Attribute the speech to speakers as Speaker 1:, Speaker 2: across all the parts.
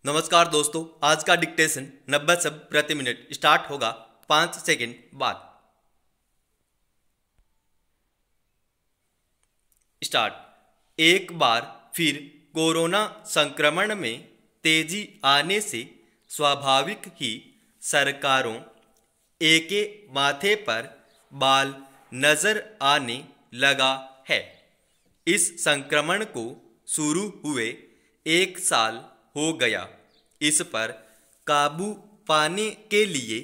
Speaker 1: नमस्कार दोस्तों, आज का डिक्टेशन 90 शब्द प्रति मिनट स्टार्ट होगा 5 सेकंड बाद। स्टार्ट। एक बार फिर कोरोना संक्रमण में तेजी आने से स्वाभाविक ही सरकारों एके माथे पर बाल नजर आने लगा है। इस संक्रमण को शुरू हुए 1 साल हो गया। इस पर काबू पाने के लिए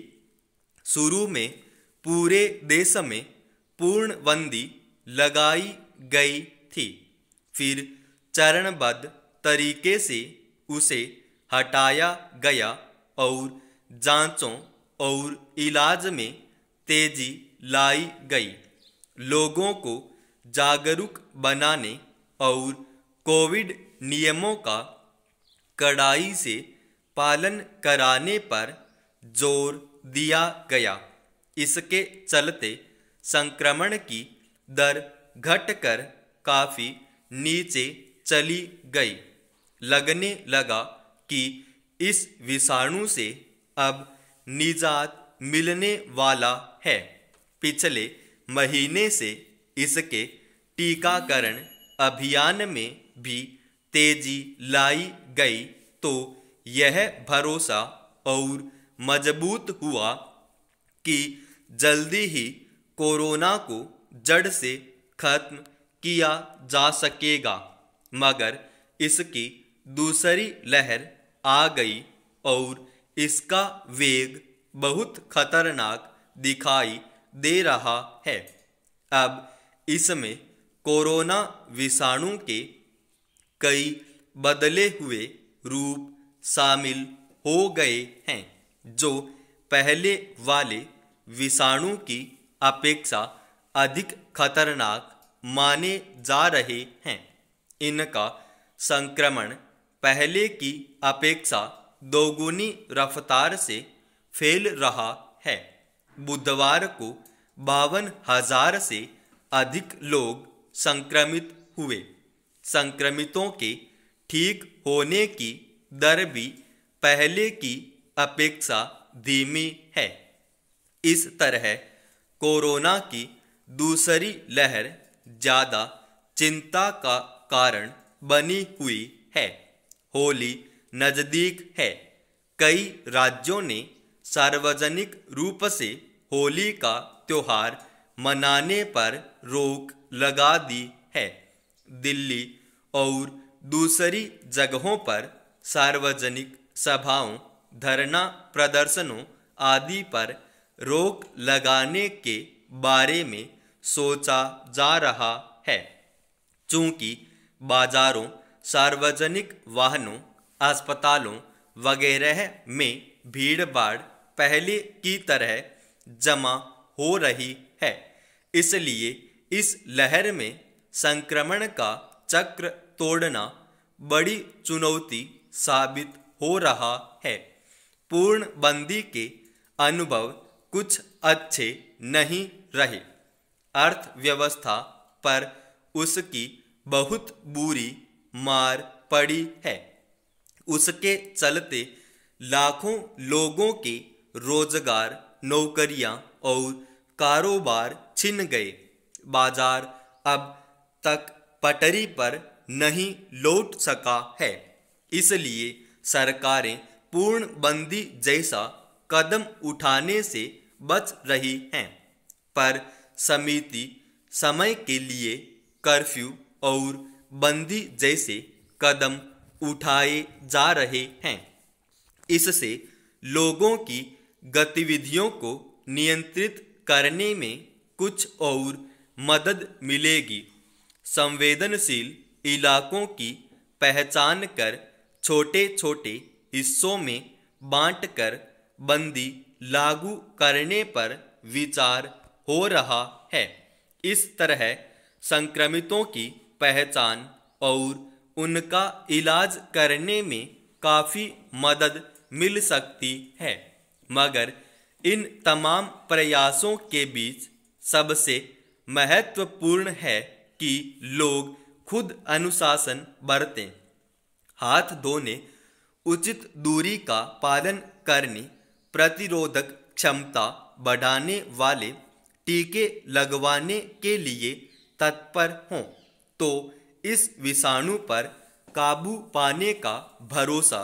Speaker 1: शुरू में पूरे देश में पूर्णबंदी लगाई गई थी, फिर चरणबद्ध तरीके से उसे हटाया गया और जांचों और इलाज में तेजी लाई गई। लोगों को जागरूक बनाने और कोविड नियमों का कड़ाई से पालन कराने पर जोर दिया गया। इसके चलते संक्रमण की दर घटकर काफ़ी नीचे चली गई। लगने लगा कि इस विषाणु से अब निजात मिलने वाला है। पिछले महीने से इसके टीकाकरण अभियान में भी तेजी लाई गई तो यह भरोसा और मजबूत हुआ कि जल्दी ही कोरोना को जड़ से खत्म किया जा सकेगा। मगर इसकी दूसरी लहर आ गई और इसका वेग बहुत खतरनाक दिखाई दे रहा है। अब इसमें कोरोना विषाणु के कई बदले हुए रूप शामिल हो गए हैं, जो पहले वाले विषाणु की अपेक्षा अधिक खतरनाक माने जा रहे हैं। इनका संक्रमण पहले की अपेक्षा दोगुनी रफ्तार से फैल रहा है। बुधवार को 52,000 से अधिक लोग संक्रमित हुए। संक्रमितों के ठीक होने की दर भी पहले की अपेक्षा धीमी है। इस तरह कोरोना की दूसरी लहर ज़्यादा चिंता का कारण बनी हुई है। होली नज़दीक है। कई राज्यों ने सार्वजनिक रूप से होली का त्योहार मनाने पर रोक लगा दी है। दिल्ली और दूसरी जगहों पर सार्वजनिक सभाओं, धरना प्रदर्शनों आदि पर रोक लगाने के बारे में सोचा जा रहा है। चूँकि बाजारों, सार्वजनिक वाहनों, अस्पतालों वगैरह में भीड़-भाड़ पहले की तरह जमा हो रही है, इसलिए इस लहर में संक्रमण का चक्र तोड़ना बड़ी चुनौती साबित हो रहा है। पूर्णबंदी के अनुभव कुछ अच्छे नहीं रहे। अर्थव्यवस्था पर उसकी बहुत बुरी मार पड़ी है। उसके चलते लाखों लोगों के रोजगार, नौकरियां और कारोबार छिन गए। बाजार अब तक पटरी पर नहीं लौट सका है। इसलिए सरकारें पूर्णबंदी जैसा कदम उठाने से बच रही हैं, पर समिति समय के लिए कर्फ्यू और बंदी जैसे कदम उठाए जा रहे हैं। इससे लोगों की गतिविधियों को नियंत्रित करने में कुछ और मदद मिलेगी। संवेदनशील इलाकों की पहचान कर छोटे छोटे हिस्सों में बांटकर बंदी लागू करने पर विचार हो रहा है। इस तरह संक्रमितों की पहचान और उनका इलाज करने में काफ़ी मदद मिल सकती है। मगर इन तमाम प्रयासों के बीच सबसे महत्वपूर्ण है कि लोग खुद अनुशासन बरतें। हाथ धोने, उचित दूरी का पालन करने, प्रतिरोधक क्षमता बढ़ाने वाले टीके लगवाने के लिए तत्पर हों तो इस विषाणु पर काबू पाने का भरोसा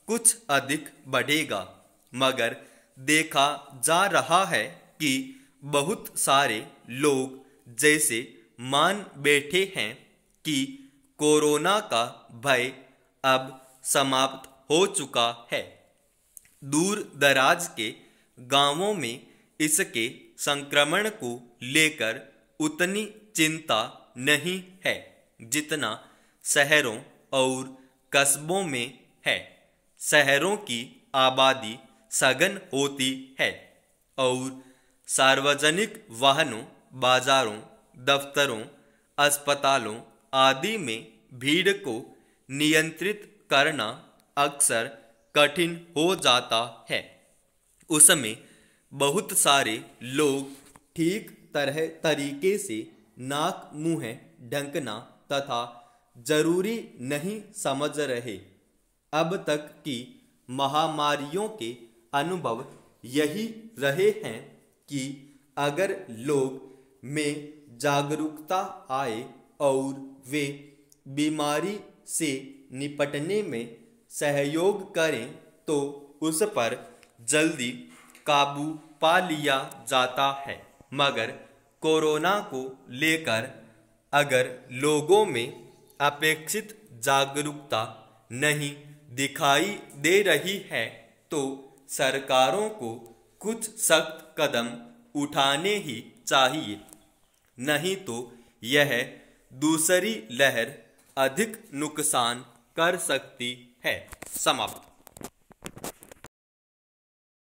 Speaker 1: कुछ अधिक बढ़ेगा। मगर देखा जा रहा है कि बहुत सारे लोग जैसे मान बैठे हैं कि कोरोना का भय अब समाप्त हो चुका है। दूर दराज के गांवों में इसके संक्रमण को लेकर उतनी चिंता नहीं है जितना शहरों और कस्बों में है। शहरों की आबादी सघन होती है और सार्वजनिक वाहनों, बाजारों, दफ्तरों, अस्पतालों आदि में भीड़ को नियंत्रित करना अक्सर कठिन हो जाता है। उसमें बहुत सारे लोग ठीक तरीके से नाक मुंह ढकना तथा जरूरी नहीं समझ रहे। अब तक की महामारियों के अनुभव यही रहे हैं कि अगर लोग में जागरूकता आए और वे बीमारी से निपटने में सहयोग करें तो उस पर जल्दी काबू पा लिया जाता है। मगर कोरोना को लेकर अगर लोगों में अपेक्षित जागरूकता नहीं दिखाई दे रही है तो सरकारों को कुछ सख्त कदम उठाने ही चाहिए, नहीं तो यह दूसरी लहर अधिक नुकसान कर सकती है। समाप्त।